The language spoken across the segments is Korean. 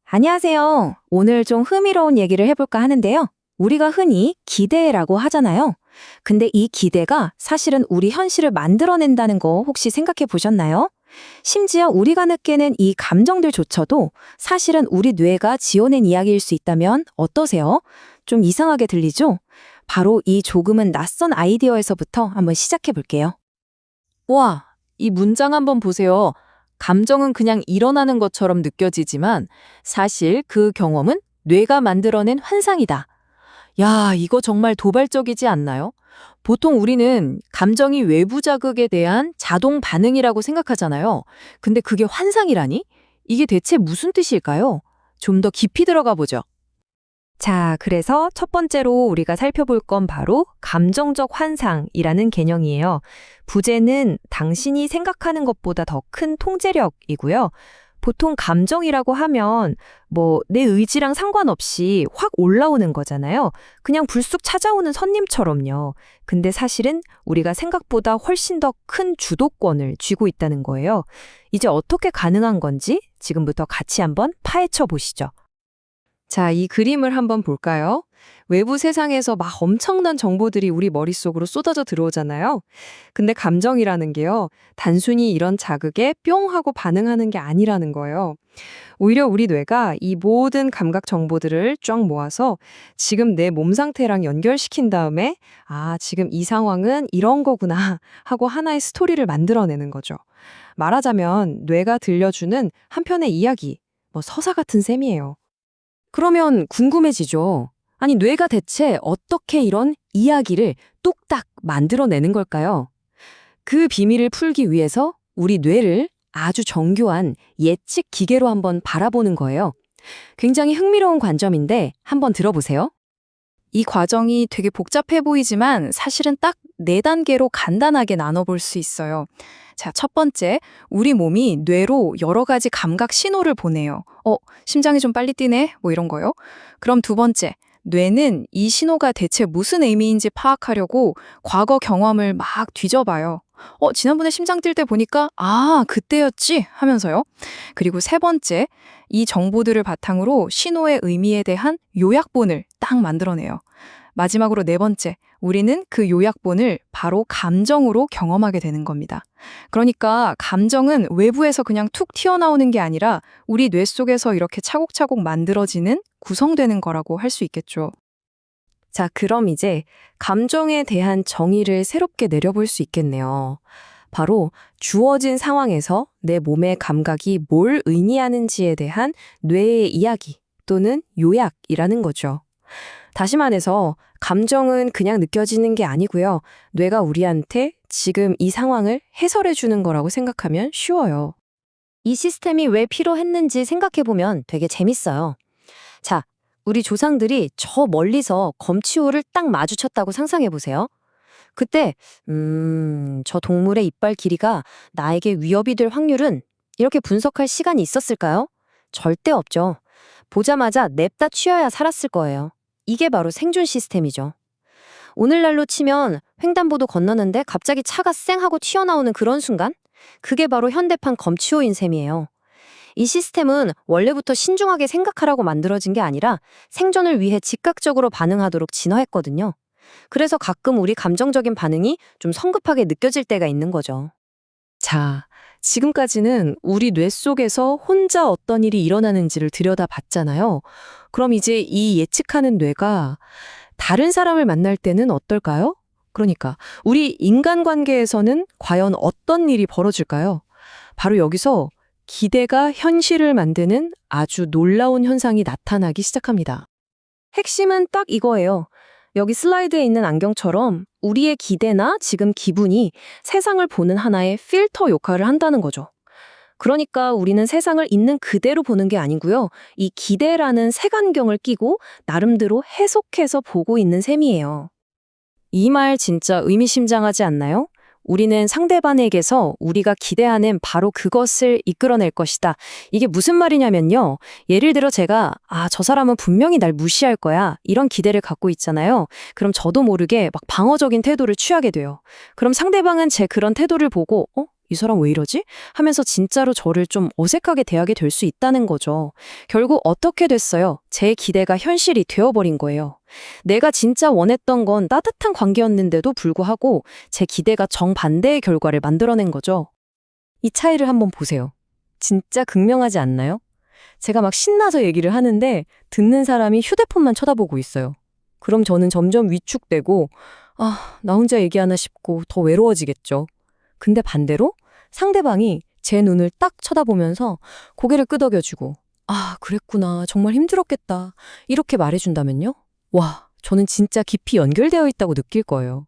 안녕하세요. 오늘 좀 흥미로운 얘기를 해볼까 하는데요. 우리가 흔히 기대라고 하잖아요. 근데 이 기대가 사실은 우리 현실을 만들어낸다는 거 혹시 생각해 보셨나요? 심지어 우리가 느끼는 이 감정들조차도 사실은 우리 뇌가 지어낸 이야기일 수 있다면 어떠세요? 좀 이상하게 들리죠? 바로 이 조금은 낯선 아이디어에서부터 한번 시작해 볼게요. 와, 이 문장 한번 보세요. 감정은 그냥 일어나는 것처럼 느껴지지만 사실 그 경험은 뇌가 만들어낸 환상이다. 야, 이거 정말 도발적이지 않나요? 보통 우리는 감정이 외부 자극에 대한 자동 반응이라고 생각하잖아요. 근데 그게 환상이라니? 이게 대체 무슨 뜻일까요? 좀 더 깊이 들어가 보죠. 자, 그래서 첫 번째로 우리가 살펴볼 건 바로 감정적 환상이라는 개념이에요. 부제는 당신이 생각하는 것보다 더 큰 통제력이고요. 보통 감정이라고 하면 내 의지랑 상관없이 확 올라오는 거잖아요. 그냥 불쑥 찾아오는 손님처럼요. 근데 사실은 우리가 생각보다 훨씬 더 큰 주도권을 쥐고 있다는 거예요. 이제 어떻게 가능한 건지 지금부터 같이 한번 파헤쳐 보시죠. 자, 이 그림을 한번 볼까요? 외부 세상에서 막 엄청난 정보들이 우리 머릿속으로 쏟아져 들어오잖아요. 근데 감정이라는 게요, 단순히 이런 자극에 뿅 하고 반응하는 게 아니라는 거예요. 오히려 우리 뇌가 이 모든 감각 정보들을 쫙 모아서 지금 내 몸 상태랑 연결시킨 다음에 지금 이 상황은 이런 거구나 하고 하나의 스토리를 만들어내는 거죠. 말하자면 뇌가 들려주는 한편의 이야기, 서사 같은 셈이에요. 그러면 궁금해지죠. 아니, 뇌가 대체 어떻게 이런 이야기를 뚝딱 만들어내는 걸까요? 그 비밀을 풀기 위해서 우리 뇌를 아주 정교한 예측 기계로 한번 바라보는 거예요. 굉장히 흥미로운 관점인데 한번 들어보세요. 이 과정이 되게 복잡해 보이지만 사실은 딱 4단계로 간단하게 나눠볼 수 있어요. 자, 첫 번째, 우리 몸이 뇌로 여러 가지 감각 신호를 보내요. 심장이 좀 빨리 뛰네? 이런 거요. 그럼 두 번째, 뇌는 이 신호가 대체 무슨 의미인지 파악하려고 과거 경험을 막 뒤져봐요. 지난번에 심장 뛸 때 보니까, 그때였지? 하면서요. 그리고 세 번째, 이 정보들을 바탕으로 신호의 의미에 대한 요약본을 딱 만들어내요. 마지막으로 네 번째, 우리는 그 요약본을 바로 감정으로 경험하게 되는 겁니다. 그러니까 감정은 외부에서 그냥 툭 튀어나오는 게 아니라 우리 뇌 속에서 이렇게 차곡차곡 만들어지는, 구성되는 거라고 할 수 있겠죠. 자, 그럼 이제 감정에 대한 정의를 새롭게 내려볼 수 있겠네요. 바로 주어진 상황에서 내 몸의 감각이 뭘 의미하는지에 대한 뇌의 이야기 또는 요약이라는 거죠. 다시 말해서 감정은 그냥 느껴지는 게 아니고요. 뇌가 우리한테 지금 이 상황을 해설해 주는 거라고 생각하면 쉬워요. 이 시스템이 왜 필요했는지 생각해보면 되게 재밌어요. 자, 우리 조상들이 저 멀리서 검치호를 딱 마주쳤다고 상상해보세요. 그때, 저 동물의 이빨 길이가 나에게 위협이 될 확률은 이렇게 분석할 시간이 있었을까요? 절대 없죠. 보자마자 냅다 취해야 살았을 거예요. 이게 바로 생존 시스템이죠. 오늘날로 치면 횡단보도 건너는데 갑자기 차가 쌩 하고 튀어나오는 그런 순간? 그게 바로 현대판 검치호인 셈이에요. 이 시스템은 원래부터 신중하게 생각하라고 만들어진 게 아니라 생존을 위해 즉각적으로 반응하도록 진화했거든요. 그래서 가끔 우리 감정적인 반응이 좀 성급하게 느껴질 때가 있는 거죠. 자, 지금까지는 우리 뇌 속에서 혼자 어떤 일이 일어나는지를 들여다봤잖아요. 그럼 이제 이 예측하는 뇌가 다른 사람을 만날 때는 어떨까요? 그러니까 우리 인간관계에서는 과연 어떤 일이 벌어질까요? 바로 여기서 기대가 현실을 만드는 아주 놀라운 현상이 나타나기 시작합니다. 핵심은 딱 이거예요. 여기 슬라이드에 있는 안경처럼 우리의 기대나 지금 기분이 세상을 보는 하나의 필터 역할을 한다는 거죠. 그러니까 우리는 세상을 있는 그대로 보는 게 아니고요. 이 기대라는 색안경을 끼고 나름대로 해석해서 보고 있는 셈이에요. 이 말 진짜 의미심장하지 않나요? 우리는 상대방에게서 우리가 기대하는 바로 그것을 이끌어낼 것이다. 이게 무슨 말이냐면요. 예를 들어 제가 저 사람은 분명히 날 무시할 거야. 이런 기대를 갖고 있잖아요. 그럼 저도 모르게 막 방어적인 태도를 취하게 돼요. 그럼 상대방은 제 그런 태도를 보고 이 사람 왜 이러지? 하면서 진짜로 저를 좀 어색하게 대하게 될 수 있다는 거죠. 결국 어떻게 됐어요? 제 기대가 현실이 되어버린 거예요. 내가 진짜 원했던 건 따뜻한 관계였는데도 불구하고 제 기대가 정반대의 결과를 만들어낸 거죠. 이 차이를 한번 보세요. 진짜 극명하지 않나요? 제가 막 신나서 얘기를 하는데 듣는 사람이 휴대폰만 쳐다보고 있어요. 그럼 저는 점점 위축되고 나 혼자 얘기하나 싶고 더 외로워지겠죠. 근데 반대로 상대방이 제 눈을 딱 쳐다보면서 고개를 끄덕여주고 그랬구나. 정말 힘들었겠다. 이렇게 말해준다면요? 와, 저는 진짜 깊이 연결되어 있다고 느낄 거예요.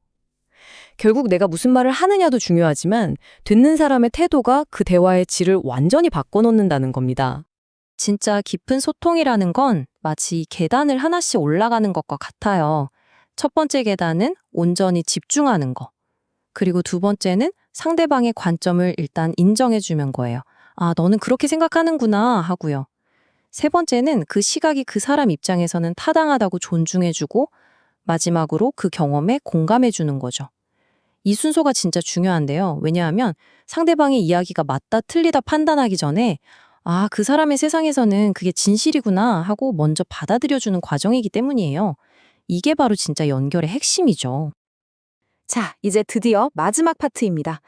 결국 내가 무슨 말을 하느냐도 중요하지만 듣는 사람의 태도가 그 대화의 질을 완전히 바꿔놓는다는 겁니다. 진짜 깊은 소통이라는 건 마치 계단을 하나씩 올라가는 것과 같아요. 첫 번째 계단은 온전히 집중하는 거. 그리고 두 번째는 상대방의 관점을 일단 인정해주면 거예요. 너는 그렇게 생각하는구나 하고요. 세 번째는 그 시각이 그 사람 입장에서는 타당하다고 존중해주고 마지막으로 그 경험에 공감해주는 거죠. 이 순서가 진짜 중요한데요. 왜냐하면 상대방의 이야기가 맞다 틀리다 판단하기 전에 그 사람의 세상에서는 그게 진실이구나 하고 먼저 받아들여주는 과정이기 때문이에요. 이게 바로 진짜 연결의 핵심이죠. 자, 이제 드디어 마지막 파트입니다.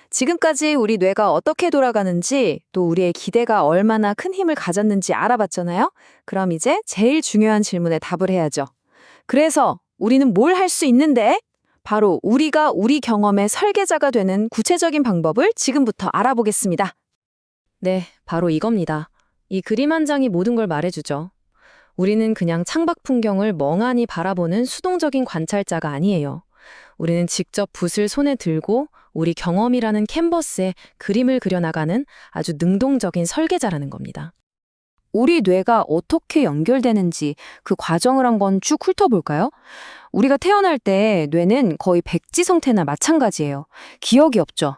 지금까지 우리 뇌가 어떻게 돌아가는지 또 우리의 기대가 얼마나 큰 힘을 가졌는지 알아봤잖아요. 그럼 이제 제일 중요한 질문에 답을 해야죠. 그래서 우리는 뭘 할 수 있는데? 바로 우리가 우리 경험의 설계자가 되는 구체적인 방법을 지금부터 알아보겠습니다. 네, 바로 이겁니다. 이 그림 한 장이 모든 걸 말해주죠. 우리는 그냥 창밖 풍경을 멍하니 바라보는 수동적인 관찰자가 아니에요. 우리는 직접 붓을 손에 들고 우리 경험이라는 캔버스에 그림을 그려나가는 아주 능동적인 설계자라는 겁니다. 우리 뇌가 어떻게 연결되는지 그 과정을 한번 쭉 훑어볼까요? 우리가 태어날 때 뇌는 거의 백지 상태나 마찬가지예요. 기억이 없죠.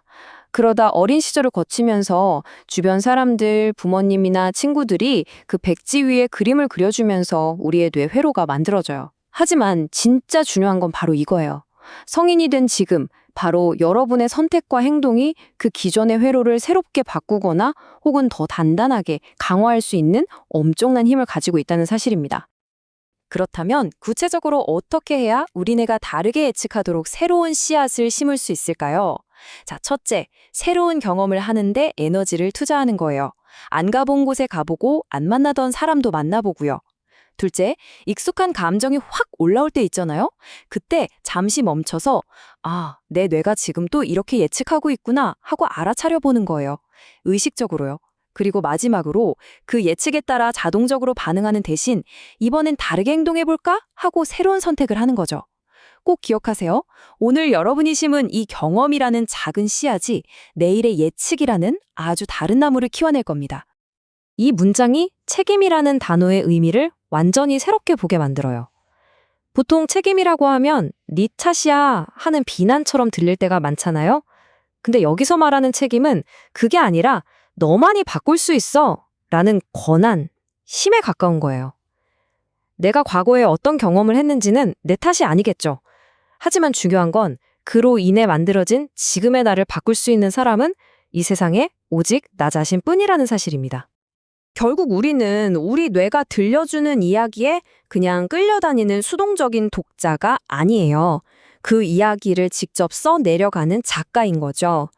그러다 어린 시절을 거치면서 주변 사람들, 부모님이나 친구들이 그 백지 위에 그림을 그려주면서 우리의 뇌 회로가 만들어져요. 하지만 진짜 중요한 건 바로 이거예요. 성인이 된 지금, 바로 여러분의 선택과 행동이 그 기존의 회로를 새롭게 바꾸거나 혹은 더 단단하게 강화할 수 있는 엄청난 힘을 가지고 있다는 사실입니다. 그렇다면 구체적으로 어떻게 해야 우리 뇌가 다르게 예측하도록 새로운 씨앗을 심을 수 있을까요? 자, 첫째, 새로운 경험을 하는데 에너지를 투자하는 거예요. 안 가본 곳에 가보고 안 만나던 사람도 만나보고요. 둘째, 익숙한 감정이 확 올라올 때 있잖아요? 그때 잠시 멈춰서 내 뇌가 지금 또 이렇게 예측하고 있구나 하고 알아차려 보는 거예요. 의식적으로요. 그리고 마지막으로 그 예측에 따라 자동적으로 반응하는 대신 이번엔 다르게 행동해볼까? 하고 새로운 선택을 하는 거죠. 꼭 기억하세요. 오늘 여러분이 심은 이 경험이라는 작은 씨앗이 내일의 예측이라는 아주 다른 나무를 키워낼 겁니다. 이 문장이 책임이라는 단어의 의미를 완전히 새롭게 보게 만들어요. 보통 책임이라고 하면 네 탓이야 하는 비난처럼 들릴 때가 많잖아요. 근데 여기서 말하는 책임은 그게 아니라 너만이 바꿀 수 있어 라는 권한, 힘에 가까운 거예요. 내가 과거에 어떤 경험을 했는지는 내 탓이 아니겠죠. 하지만 중요한 건 그로 인해 만들어진 지금의 나를 바꿀 수 있는 사람은 이 세상에 오직 나 자신뿐이라는 사실입니다. 결국 우리는 우리 뇌가 들려주는 이야기에 그냥 끌려다니는 수동적인 독자가 아니에요. 그 이야기를 직접 써내려가는 작가인 거죠.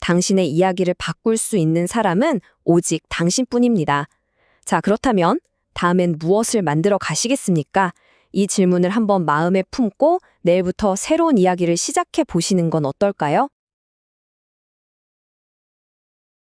당신의 이야기를 바꿀 수 있는 사람은 오직 당신뿐입니다. 자, 그렇다면 다음엔 무엇을 만들어 가시겠습니까? 이 질문을 한번 마음에 품고 내일부터 새로운 이야기를 시작해 보시는 건 어떨까요?